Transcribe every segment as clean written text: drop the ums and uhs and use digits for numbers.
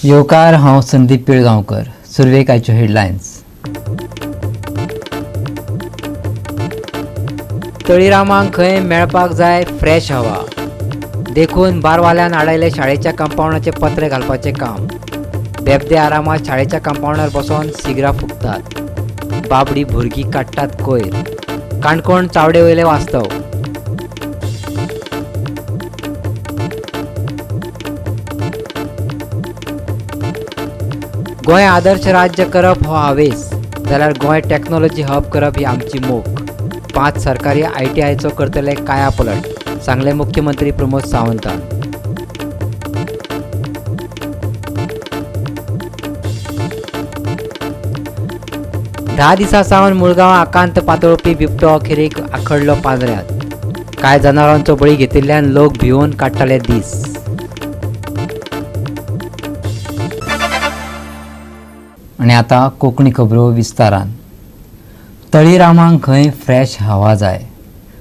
येवकार हांव संदीप पिळगांवकर. सुरवेक आयच्यो हेडलायन्स. तळीरामांक खंय मेळपाक जाय फ्रेश हवा देखून बारवाल्यान आडायले शाळेच्या कंपाऊंडाचे पत्रे घालपाचें काम. बेबदे आरामात शाळेच्या कंपाऊंडार बसोन सिगरां फुकतात. बाबडी भुरगीं काडटात कोयर. काणकोण चावडे वयले वास्तव. गोंय आदर्श राज्य करप हो हावेस जाल्यार गोंय टॅक्नॉलॉजी हब करप ही आमची मोख. 5 सरकारी ITIचो करतले कायापलट, सांगले मुख्यमंत्री प्रमोद सावंतान. धा दिसां सावन मुळगांव आकांत पातळपी बिबटो अखेरेक आखडलो पांजऱ्यांत. कांय जनावरांचो बळी घेतिल्ल्यान लोक भिवून काडटाले दीस. आनी आतां कोंकणी खबरो विस्तारान. तळीरामांक खंय फ्रेश हवा जाय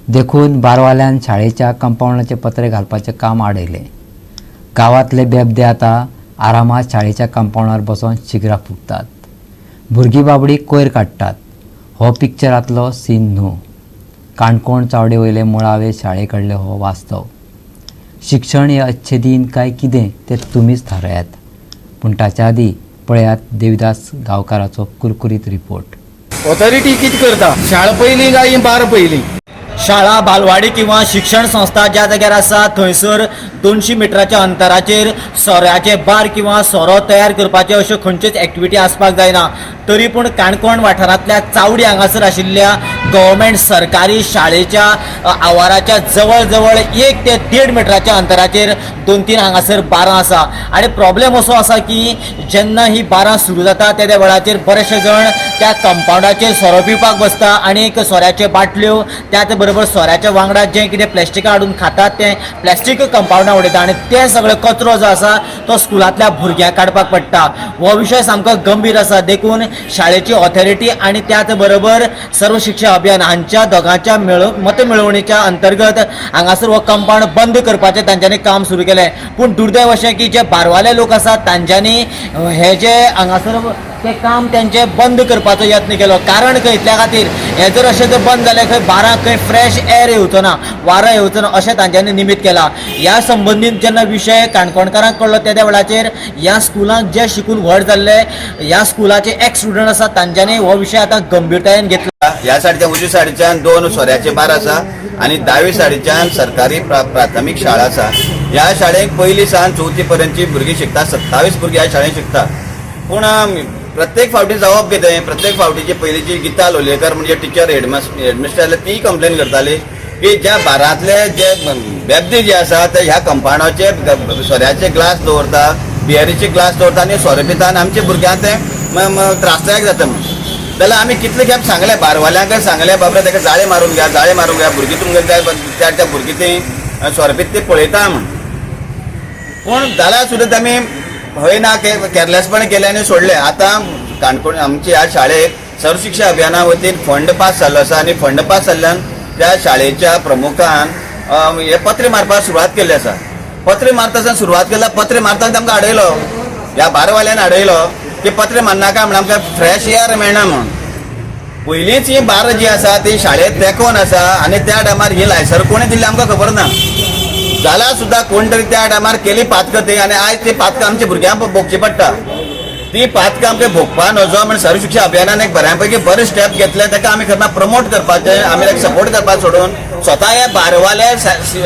देखून बारवाल्यान शाळेच्या कंपाऊंडाचे पत्रे घालपाचें काम आडयलें. गांवांतले बेबदे आतां आरामात शाळेच्या कंपाऊंडार बसोन शिगरां फुकतात. भुरगीं बाबडी कोयर काडटात. हो पिक्चरांतलो सीन न्हू. काणकोण चावडे वयले मुळावे शाळे कडले हो वास्तव. शिक्षण हे अच्छे दिन काय कितें तें तुमीच थारायात. पूण ताच्या आदीं पळयात देविदास गांवकाराचो कुरकुरीत रिपोर्ट. ऑथॉरिटी कितें करता? शाळा पयली काय बार पयली? शाळा, बालवाडी किंवा शिक्षण संस्था ज्या जाग्यार आसा थंयसर 200 मिटराच्या अंतराचेर सोऱ्याचे बार किंवा सोरो तयार करपाचे अश्यो खंयच्योच एक्टिविटी आसपाक जायना. तरी पूण काणकोण वाठारांतल्या चावडी हांगासर आशिल्ल्या गव्हर्मेंट सरकारी शाळेच्या आवाराच्या जवळ जवळ 1 ते 1.5 मिटराच्या अंतराचेर 2-3 हांगासर बारां आसा. आनी प्रॉब्लेम असो आसा की जेन्ना ही बारां सुरू जाता त्या वेळाचेर बरेचशे जण त्या कंपाऊंडाचेर सोरो पिवपाक बसता आनी सोऱ्याच्यो बाटल्यो त्याच बरोबर सोऱ्याच्या वांगडा जें कितें प्लॅस्टिकां हाडून खातात तें प्लॅस्टीक कंपाऊंडां उडयता आनी तें सगळें कचरो जो आसा तो स्कुलांतल्या भुरग्यांक काडपाक पडटा. हो विशय सामको गंभीर आसा. देखून शाळेची ऑथॉरिटी आनी त्याच बरोबर सर्व शिक्षा अभियान हांच्या दोगांच्या मतमेळवणीच्या अंतर्गत हांगासर हो कंपाऊंड बंद करपाचें तांच्यांनी काम सुरू केलें. पूण दुर्दैव अशें की जे बारवाले लोक आसात तांच्यांनी हे जे हांगासर तें काम तेंचें बंद करपाचो यत्न केलो. कारण खंय इतल्या खातीर हें जर अशें जर बंद जालें खंय बारांक खंय फ्रेश एअर येवचो ना, वारो येवचो ना अशें तांच्यांनी निमीत केलां. ह्या संबंदीत जेन्ना विशय काणकोणकारांक कळ्ळो त्या वेळाचेर ह्या स्कुलांत जे शिकून व्हड जाल्ले ह्या स्कुलाचे एक्स स्टुडंट आसात तांच्यांनी हो विशय आतां गंभीरतायेन घेतला. ह्या सायडीच्या उजवी सायडीच्यान 2 सोऱ्याचे बार आसा आनी दावे सायडीच्यान सरकारी प्राथमीक शाळा आसा. ह्या शाळेक पयली सावन 4थी पर्यंतची भुरगीं शिकता. 27 भुरगीं ह्या शाळेंत शिकता. पूण प्रत्येक फावटी जावप कितें? प्रत्येक फावटीची पयलींची गीता लोलयेकर म्हणजे टीचर हेडमिस्टर ती कंप्लेन करताली की ज्या बारांतले जे बेबदे जे आसा ते ह्या कंपाऊंडाचे सोऱ्याचे ग्लास दवरता, बियरीचे ग्लास दवरता आनी सोरो पिता आनी आमच्या भुरग्यांक ते त्रासदायक जाता म्हणून. जाल्यार आमी कितले खेप सांगले बारवाल्यांक सांगले बाबा ताका जाळे मारून घ्या भुरगीं तुमगे त्या भुरगीं ती सोरो पिता ती पळयता म्हण. पूण जाल्यार सुद्दां आमी हयना केरलेसपण केले आनी सोडले. आतां काणकोण आमच्या ह्या शाळेक सर्वशिक्षा अभियाना वतीन फंड पास जाल्लो आसा आनी फंड पास जाल्ल्यान त्या शाळेच्या प्रमुखान हे पत्रे मारपाक सुरवात केल्ली आसा. पत्रे मारता सुरवात केल्या पत्रे मारतना तांकां आडयलो, ह्या बारवाल्यान आडयलो की पत्रे मारनाका म्हण आमकां फ्रेश एअर मेळना म्हण. पयलींच ही बार जी आसा ती शाळेंत तेंकोन आसा आनी त्या टायमार ही लायसर कोणें दिल्ली आमकां खबर ना. जाल्यार सुद्दां कोण तरी त्या टायमार केली पातकां ती आनी आयज ती पातकां आमच्या भुरग्यांक भोगची पडटा. ती पातकां आमकां भोगपा नजो म्हण सर्व शिक्षा अभियानान एक बऱ्यापैकी बरें स्टेप घेतले. ताका आमी खरना प्रमोट करपाचें, आमी ताका सपोर्ट करपाक सोडून स्वता हे बारवाले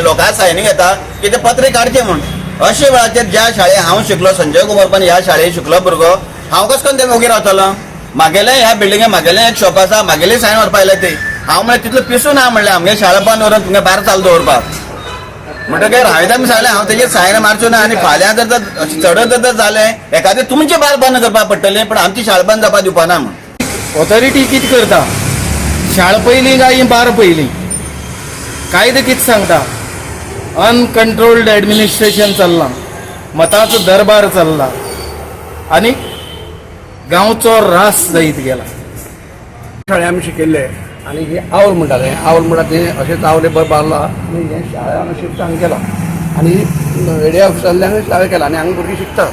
लोकांक सायनी घेता की ते पत्रे काडचे म्हूण. अशे वेळाचेर ज्या शाळेंत हांव शिकलो, संजय कुमार पण ह्या शाळेंत शिकलो भुरगो, हांव कसो करून ते वगीर रावतलो? म्हागेलें ह्या बिल्डिंगेक म्हागेलें एक शॉप आसा, म्हागेली सायन व्हरपा आयले ती. हांव म्हणलें तितलो पिसून ना म्हणलें आमगे शाळा बंद व्हरून तुमगे भायर चालू दवरपाक. म्हणटकीर हांवें आमी सांगलें हांव तेजेर सायन मारच्यो ना आनी फाल्यां जर चडत जर जालें एखादें तुमचें बार बंद करपाक पडटलें पूण आमची शाळा बंद जावपाक दिवपाना म्हण. ऑथॉरिटी कितें करता? शाळा पयली काय बार पयली? कायदो कितें सांगता? अनकंट्रोल्ड एडमिनिस्ट्रेशन चल्लां, मताचो दरबार चल्ला आनी गांवचो रास जायत गेला. शाळे आमी शिकिल्ले आनी हे आवल म्हणटाले, आवल म्हणटा तें अशेंच आवले बरें बारला आनी हे शाळा हांगा शिफ्ट हांगा केला आनी एरिया ऑफिसांतल्यान शाळा केला आनी हांगा भुरगीं शिकता.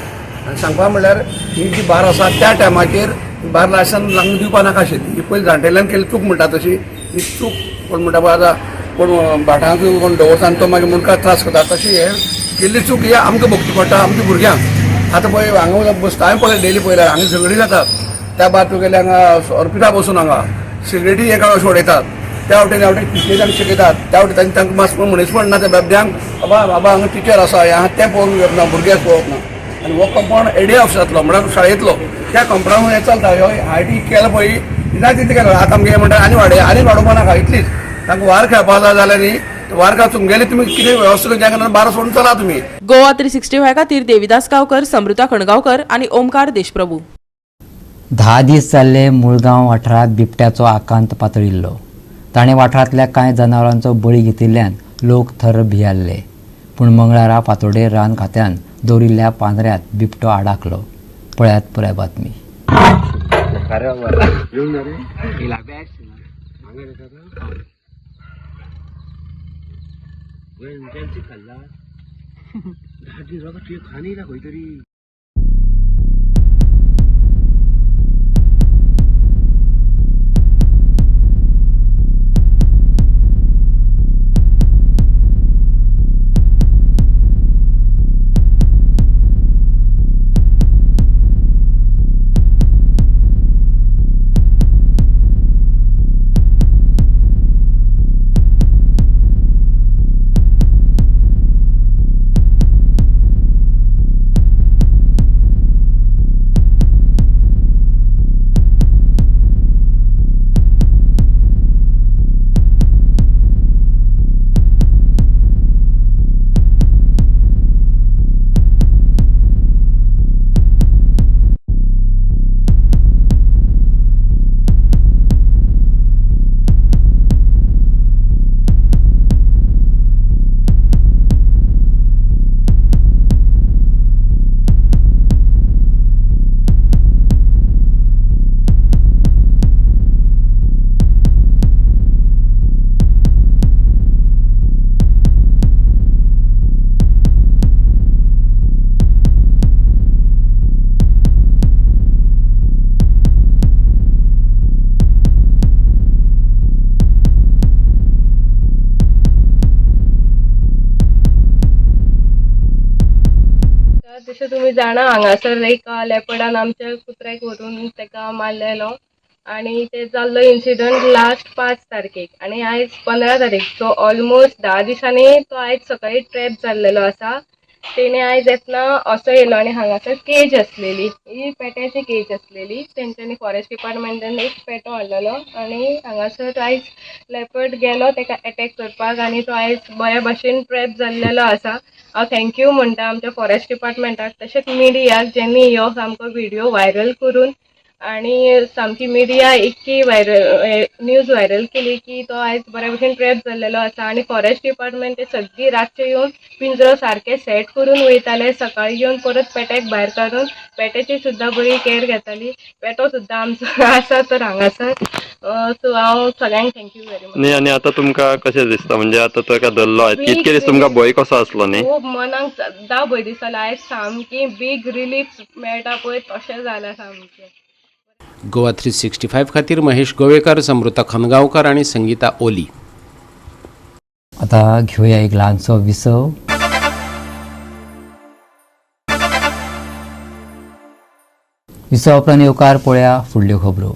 आनी सांगपा म्हणल्यार ही जी बार आसा त्या टायमाचेर बार लायसन लावून दिवपा नाका आशिल्ली. ही पयलीं जाणटेल्यान केली चूक म्हणटा तशी ही चूक कोण म्हणटा पळय आतां कोण भाटांक कोण दवरता आनी तो मागीर मुनकाक त्रास करता तशी हे केल्ली चूक ही आमकां भोगची पडटा आमच्या भुरग्यांक. आतां पळय हांगा बसता हांवें पळय डेली पळयल्यार हांगा झगडी जातात. त्या भायर तुगेले हांगा ऑर्पिटा बसून हांगा सिगरेटी एका सोडयतात. त्या वटेन ह्या वटेन टिचेरांक शिकयतात. त्या वटेन तांकां मातसो पूण मनीसपण ना त्या बेबद्यांक बाबा हांगा टिचर आसा हांगा तें पळोवंक घेवप ना भुरग्याक पळोवप ना. आनी हो कंपाउंड एडी ऑफिस जातलो म्हणल्यार शाळेंतलो त्या कंपाउंडान हें चलता ह्यो आयटी केलो पळय ना तितलें केलो. आतां आमगे म्हणटा आनी वाडोवपा नाका इतलीच. तांकां वार खेळपा जाय जाल्यार न्ही वार तुमगेले तुमी कितें वेवस्था ज्या कारणान बारा सोडून चला तुमी. गोवा 365 खातीर देविदास गांवकर, समृता खणगांवकर आनी ओमकार देशप्रभू. 10 दीस जाल्ले मुळगांव वाठारांत बिबट्याचो आकांत पातळिल्लो. ताणें वाठारांतल्या कांय जनावरांचो बळी घेतिल्ल्यान लोक थर्र भियाल्ले. पूण मंगळारा फातोर्डे रान खात्यान दवरिल्ल्या पांजऱ्यांत बिबटो आडाकलो. पळयात पुराय बातमी. जशें तुमी जाणा हांगासर एक लेपर्डान आमच्या कुत्र्याक व्हरून ताका मारलेलो आनी ते जाल्लो इन्सिडंट लास्ट 5 तारखेक आनी आयज 15 तारीख. सो ऑलमोस्ट 10 दिसांनी तो आयज सकाळी ट्रॅप जाल्लेलो आसा. तेणे आयज येतना असो येयलो आनी हांगासर केज आसलेली ही पेट्याची केज आसलेली. तेंच्यांनी फॉरेस्ट डिपार्टमेंटान एक पेटो हाडलेलो आनी हांगासर आयज लेपर्ड गेलो ताका अटॅक करपाक आनी तो आयज बऱ्या भशेन ट्रॅप जाल्लेलो आसा. हांव थँक्यू म्हणटा आमच्या फॉरेस्ट डिपार्टमेंटाक तशेंच मिडियाक ज्यांनी ह्यो सामको व्हिडिओ व्हायरल करून आनी सामकी मिडिया इतकी न्यूज व्हायरल केली की तो आयज बऱ्या भशेन ट्रॅप जाल्लेलो आसा. आनी फॉरेस्ट डिपार्टमेंट ते सगळी रातचे येवन पिंजरो सारके सेट करून वयताले. सकाळी येवन परत पेट्याक भायर काडून पेट्याची सुद्दां बरी केअर घेताली. पेटो सुद्दां आमचो आसा तर हांगासर. सो हांव सगळ्यांक थँक्यू व्हेरी मच. न्ही आनी आतां तुमकां कशें दिसता म्हणजे आतां तो एका धरलो आयज कितके दीस तुमकां भंय कसो आसलो न्ही? खूब मनाक सद्दां भंय दिसतालो. आयज सामकी बीग रिलीफ मेळटा पळय तशें जालां सामकें. गोवा 365 खातीर महेश गोवेकर, समृता खणगांवकर आनी संगीता ओली. आता घेऊया एक ल्हानसो विसव. विसव उपरांत येवकार पळया फुडल्यो खबरो.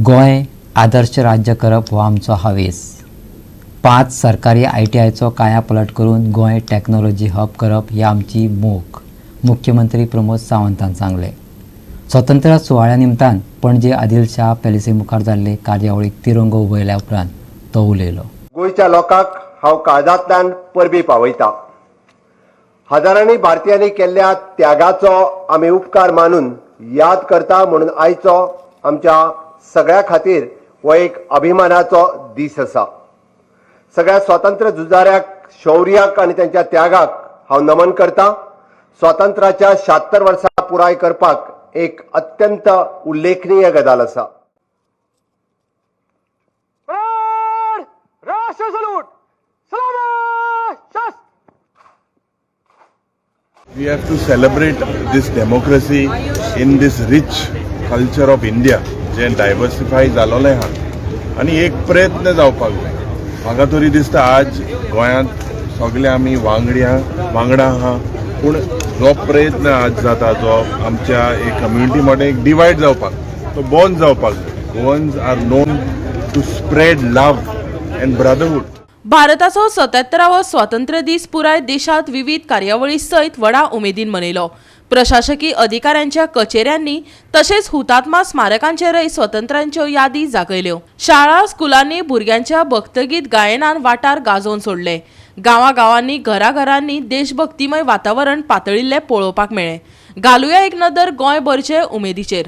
गोंय आदर्श राज्य करप हो आमचो हावेस. 5 सरकारी ITIचो कायापलट करून गोंय टॅक्नॉलॉजी हब करप ही आमची मोख, मुख्यमंत्री प्रमोद सावंतान सांगलें. स्वतंत्र सुवाळ्या निमतान पणजे आदिलशाह पॅलेसी मुखार जाल्ले कार्यावळीक तिरंगो उबयल्या उपरांत तो उलयलो. गोंयच्या लोकांक हांव काळजांतल्यान परबी पावयतां. हजारांनी भारतीयांनी केल्ल्या त्यागाचो आमी उपकार मानून याद करता म्हणून आयचो आमच्या सगळ्या खातीर हो एक अभिमानाचो दीस आसा. सगळ्या स्वातंत्र्य झुजाऱ्याक, शौर्याक आनी त्यांच्या त्यागाक हांव नमन करतां. स्वातंत्र्याच्या 76 वर्सां पुराय करपाक एक अत्यंत उल्लेखनीय गजाल आसा. We have to celebrate this democracy in this rich culture of India, जे डायवर्सिफाय जालोलें हा आनी एक प्रयत्न जावपाक जाय. म्हाका तरी दिसता आज गोंयांत सगळे आमी वांगडा आहा, पूण जो प्रयत्न आज जाता जो आमच्या एक कम्युनिटी मध्ये एक डिवायड जावपाक तो बंद जावपाक जाय. Goans are known to spread love and brotherhood. भारताचो 77वा स्वातंत्र्य दीस पुराय देशात विविध कार्यावळी सयत व्हडा उमेदीन मनयलो. प्रशासकीय अधिकाऱ्यांच्या कचेऱ्यांनी तसेच हुतात्मा स्मारकांचेरय स्वतंत्रांच्यो यादी जागयल्यो. शाळा स्कुलांनी भुरग्यांच्या भक्तगीत गायनान वाठार गाजोवन सोडले. गांवांनी घराघरांनी देशभक्तीमय वातावरण पातळिल्ले पळोवपाक मेळ्ळे. घालुया एक नदर गोंयभरचे उमेदीचेर.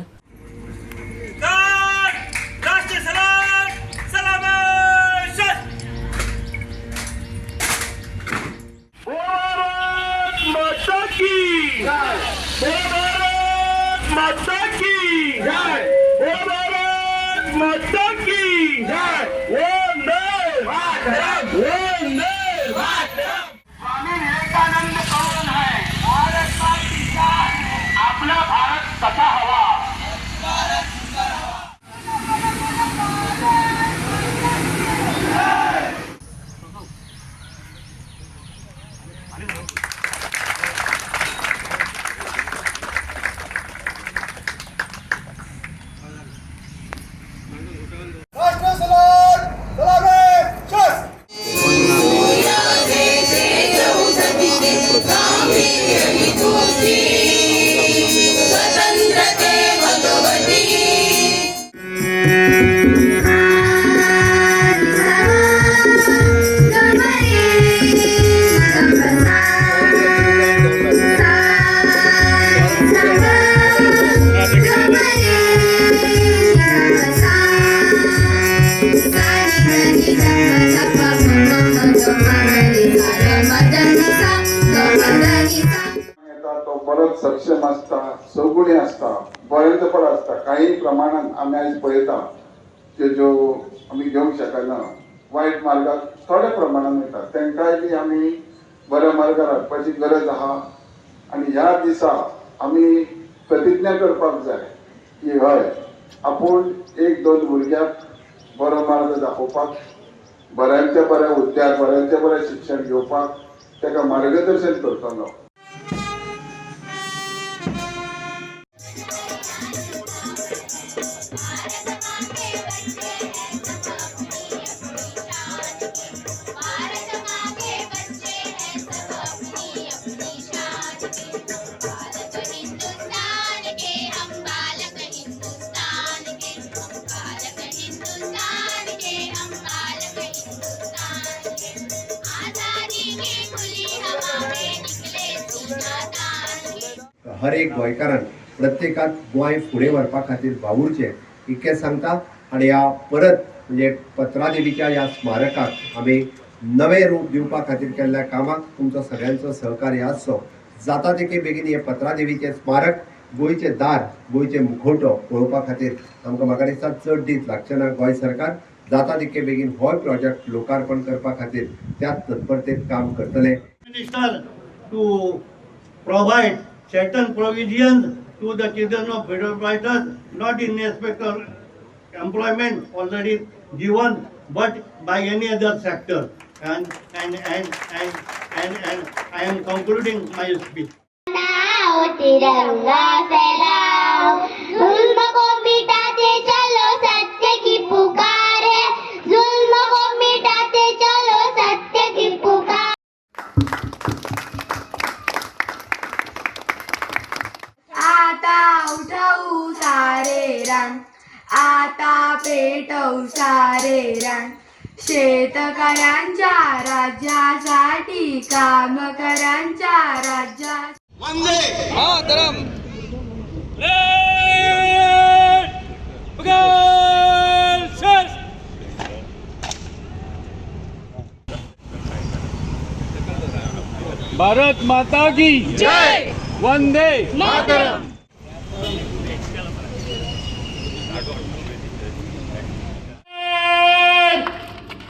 तो परत सक्षम असता, सगुणी असता, बरेंचपण असता. काही प्रमाणात आम्ही आज पळयता ज्यो आमी घेवंक शकना वायट मार्गाक थोड्या प्रमाणात येतात, तांकांय बी आमी बऱ्या मार्गार हाडपाची गरज आहा. आनी ह्या दिसा आमी प्रतिज्ञा करपाक जाय की हय आपूण एक दोन भुरग्याक बरो मार्ग दाखोवपाक, बऱ्यांचे बरे उद्द्याक, बऱ्यांचे बरे शिक्षण घेवपाक ताका मार्गदर्शन करतलो. हर एक गोंयकारान प्रत्येकाक गोंय फुडें व्हरपा खातीर वावुरचें इतकें सांगता. आनी ह्या परत म्हणजे पत्रादेवीच्या ह्या स्मारकाक आमी नवें रूप दिवपा खातीर केल्ल्या कामाक तुमचो सगळ्यांचो सहकार्य आसचो. जाता तितके बेगीन हे पत्रादेवीचें स्मारक गोंयचें दार, गोंयचें मुखवटो पळोवपा खातीर आमकां म्हाका दिसता चड दीस लागचे ना. गोंय सरकार जाता तितके बेगीन हो प्रोजेक्ट लोकार्पण करपा खातीर त्याच तत्परतेन काम करतले. To provide certain provisions to the children of freedom fighters, not in respect of employment already given, but by any other sector. And I am concluding my speech. तिरंगा फैलाओ, जुल्म को मिटाते चलो, सत्य की पुकार है, जुल्म को मिटाते चलो, सत्य की पुकार. आता उठवू सारे रान, आता पेटवू सारे रान, शेतकऱ्यांच्या राज्यासाठी, कामकऱ्यांच्या राज्या. वंदे मातरम. भारत माता की जय. वंदे मातरम.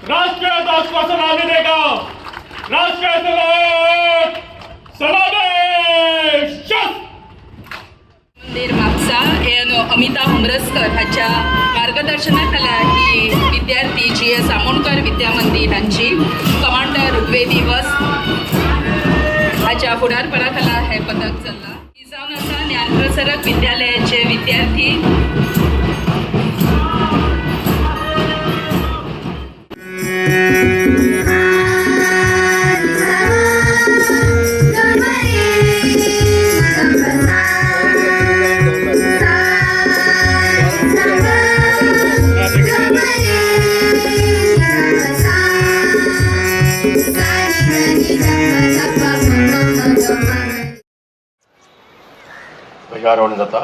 राष्ट्रीय आश्वासन आने देगा, राष्ट्रीय सलाम. विद्या मंदिर हांची कमांडर ऋग्वेद दिवस हाच्या फुडारपणाखाला हे पथक चल्ला. ही जावन आसा ज्ञानप्रसारक विद्यालयाचे विद्यार्थी. ध्वजारोहण जाता.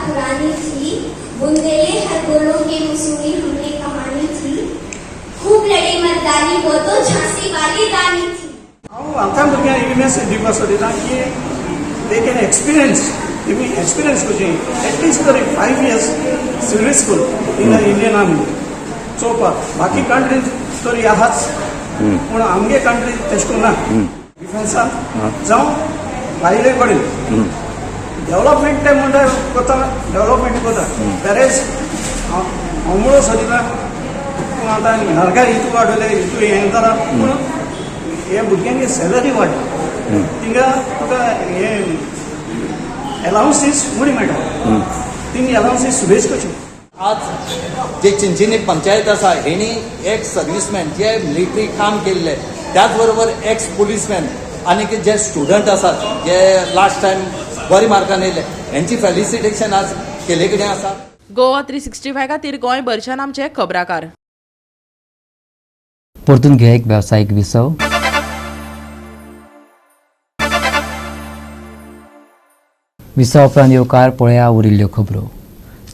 पुरानी थी, बुंदेले हर गोलों के मुसूरी हमने कहानी थी. खूब लड़ी मर्दानी वो तो झांसी वाली रानी थी. आमच्या भुरग्यांक एक मेसेज दिवपाक सोदिता की दे कॅन एक्सपिरियन्स तुमी एक्सपिरियन्स कशें एटलिस्ट तर 5 years civil school in Indian army चोवपाक. बाकी कंट्रीज तरी आहाच पूण आमगे कंट्री तशें करून ना. डिफेन्साक जावं भायले कडेन डेव्हलपमेंट ते म्हणटा कोता डेव्हलपमेंट कोता वेरेज अमळो सोदिता पूण आतां नरकार हितू वाडयले हितू हें जाता पूण हे भुरग्यांची सॅलरी वाडटा तिंगा तुका हे अलावन्सीस उणी मेळटा. तिंगा अलावन्सीस सुबेज कशी. आज जे चिंचिनी पंचायत आसा हेणी एक्स सर्व्हिसमॅन जे मिलिटरी काम केल्ले त्याच बरोबर एक्स पुलीसमॅन आनी जे स्टुडंट आसात जे लास्ट टायम बरी मार्कान येयले हेंची फेलिसिटेशन आज केले कडेन आसा. गोवा 365 खातीर गोंयभरच्यान आमचे खबराकार. परतून घे एक वेवसायीक विसव. विसव उपरांत येवकार पळया उरिल्ल्यो खबरो.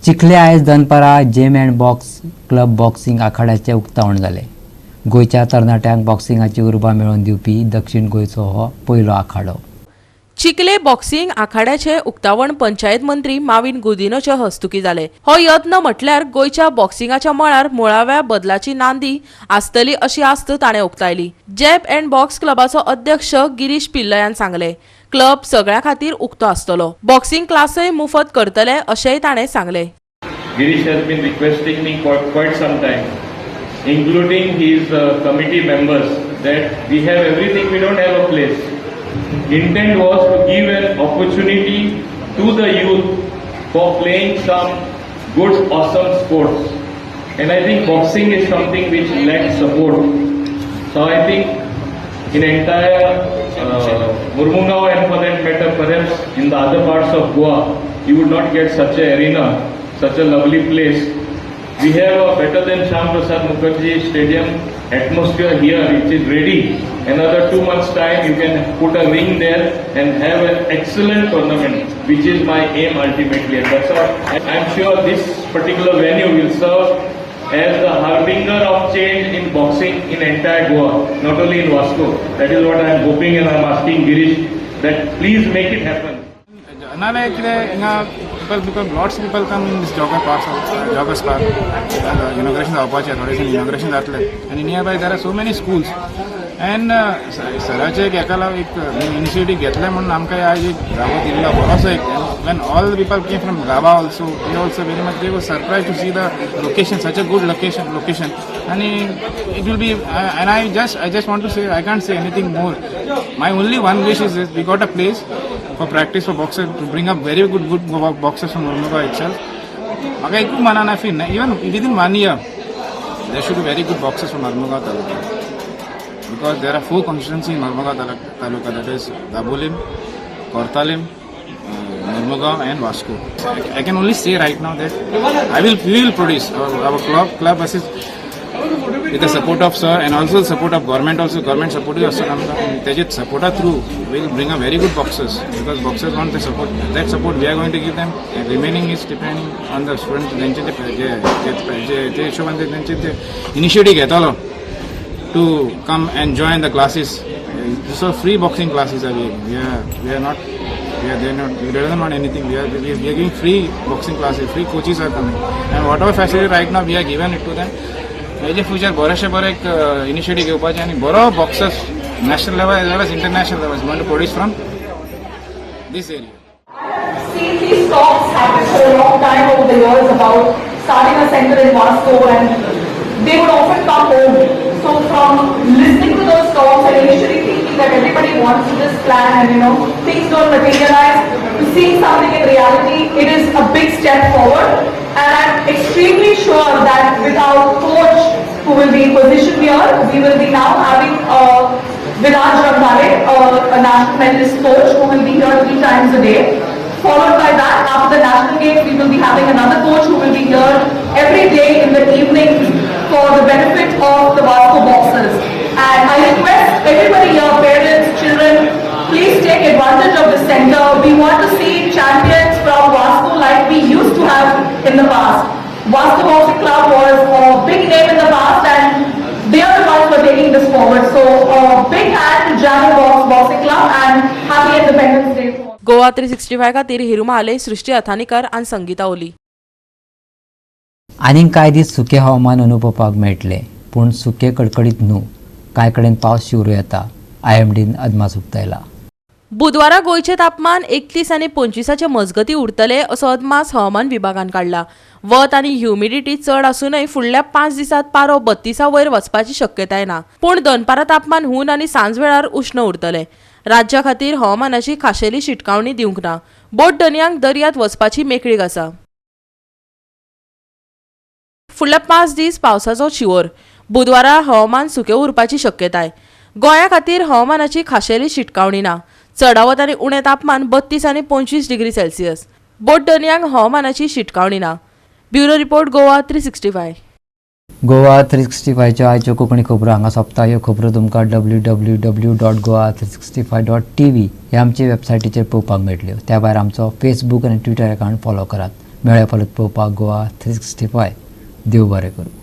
चिखले आयज दनपारा जेम अँड बॉक्स क्लब बॉक्सिंग आखाड्याचें उक्तावण जालें. गोंयच्या तरणाट्यांक बॉक्सिंगाची उर्बा मेळोवन दिवपी दक्षिण गोंयचो हो पयलो आखाडो. चिखले बॉक्सिंग आखाड्याचे उक्तावण पंचायत मंत्री माविन गुदिनोचे हस्तुकी जाले. हो यत्न म्हटल्यार गोंयच्या बॉक्सिंगाच्या मळार मुळाव्या बदलाची नांदी आसतली अशी आस्त ताणें उक्तायली. जेप अँड बॉक्स क्लबाचो अध्यक्ष गिरीश पिल्लयान सांगले. क्लब सगळ्या खातीर उक्तो आसतलो. बॉक्सिंग क्लासय मुफत करतले अशेंय ताणें सांगले. Girish has been requesting me for quite some time, including his committee members, that we have everything, we don't have a place. Intent was to give an opportunity to the youth for playing some good, awesome sports. And I think boxing is something which lacks support. So I think in entire Murmungao and for that matter perhaps in the other parts of Goa, you would not get such an arena, such a lovely place. We have a better than Shyam Prasad Mukherjee Stadium atmosphere here, which is ready. Another 2 months time, you can put a ring there and have an excellent tournament, which is my aim ultimately. And that's all. I'm sure this particular venue will serve as the harbinger of change in boxing in entire Goa, not only in Vasco. That is what I'm hoping, and I'm asking Girish that please make it happen. नाल्यार कितें हिंगा because lots of people come in this joggers park. Inauguration जावपाचें थोडेशें inauguration जातलें and nearby there are so many schools and सराचे एक एका लागून एक इनिशिएटीव घेतलें म्हणून आमकां आज एक जागो दिल्लो बरोसो एक when all the people came from Gaba also, they also very much, they were surprised to see the location, such a good location, and it will be, and I just want to say, I can't say anything more. My only one wish is this: we got a place for practice for boxers to bring up very good boxers from Mormuga itself. Maga ekku manana fin, even within 1 year, there should be very good boxers from Mormuga Taluka, because there are 4 constituencies in Mormuga Taluka, that is Dabolim, Kortalim, Mormuga and Vasco. I can only say right now that we will produce our club versus with the support of sir and also the support of government. Also government support is also Tejit support through will bring a very good boxers, because boxers want the support. That support we are going to give them. The remaining is depending on the students. Initiative घेतलो to come and join the classes. So free boxing classes are we are not. We don't want anything. We are giving free boxing classes. Free coaches are coming, and whatever facility right now we are given it to them. Major future बरेचशे बरे एक initiative घेवपाचे आणि बरो boxers national level as well as international level is going to produce from this area. See, these talks happened for a long time over the years about starting a center in Vasco, and they would often come home. So from listening to those talks and initially thinking that everybody wants to just plan and things don't materialize, to seeing something in reality, it is a big step forward. And I'm extremely sure that with our coach who will be positioned here, we will be now having Viraj Ramdale, a national medalist coach who will be here 3 times a day. Followed by that, after the national games, we will be having another coach who will be here every day in the evening for the benefit of the Vasco boxers. And I request everybody here, parents, children, please take advantage of the center. We want to see champions from Vasco like we used to have in the past. Vasco Boxing Club was a big name in the past, and they are the ones who are taking this forward. So big hand to Jano Boxing Club and happy Independence Day. Goa 365 खातीर हिरू महाले, सृष्टी अथानीकर आनी संगीता ओली. आनीक कांय दीस सुकें हवामान अनुभवपाक मेळटलें, पूण सुकें कडकडीत न्हू. कांय कडेन पावस शिवरू येता. IMDन अदमास उक्तायला. बुधवारा गोंयचें तापमान 31 आनी 25चे मजगती उरतले असो अदमास हवामान विभागान काडला. वत आनी ह्युमिडिटी चड आसूनय फुडल्या 5 दिसांत पारो 32 वयर वचपाची शक्यताय ना. पूण दनपारां तापमान हून आनी सांज वेळार उश्ण उरतलें. राज्या खातीर हवामानाची खाशेली शिटकावणी दिवंक ना. बोट दर्यांक दर्यांत वचपाची मेकळीक आसा. फुडल्या 5 दीस पावसाचो शिवर. बुधवारा हवामान सुकें उरपाची शक्यताय. गोंया खातीर हवामानाची खाशेली शिटकावणी ना. चडावत आनी उणें तापमान 32 आनी 25 डिग्री सेल्सियस. बोट दर्यांक हवामानाची शिटकावणी ना. Bureau report Goa 365. गोवा 365च्यो आयच्यो कोंकणी खबरो हांगा सोंपता. ह्यो खबरो तुमकां www.goa365.tv ह्या आमचे वेबसायटीचेर पळोवपाक मेळटल्यो. त्या भायर आमचो फेसबूक आनी ट्विटर अकावंट फॉलो करात. मेळ्या परत पळोवपाक गोवा 365. देव बरें करूं.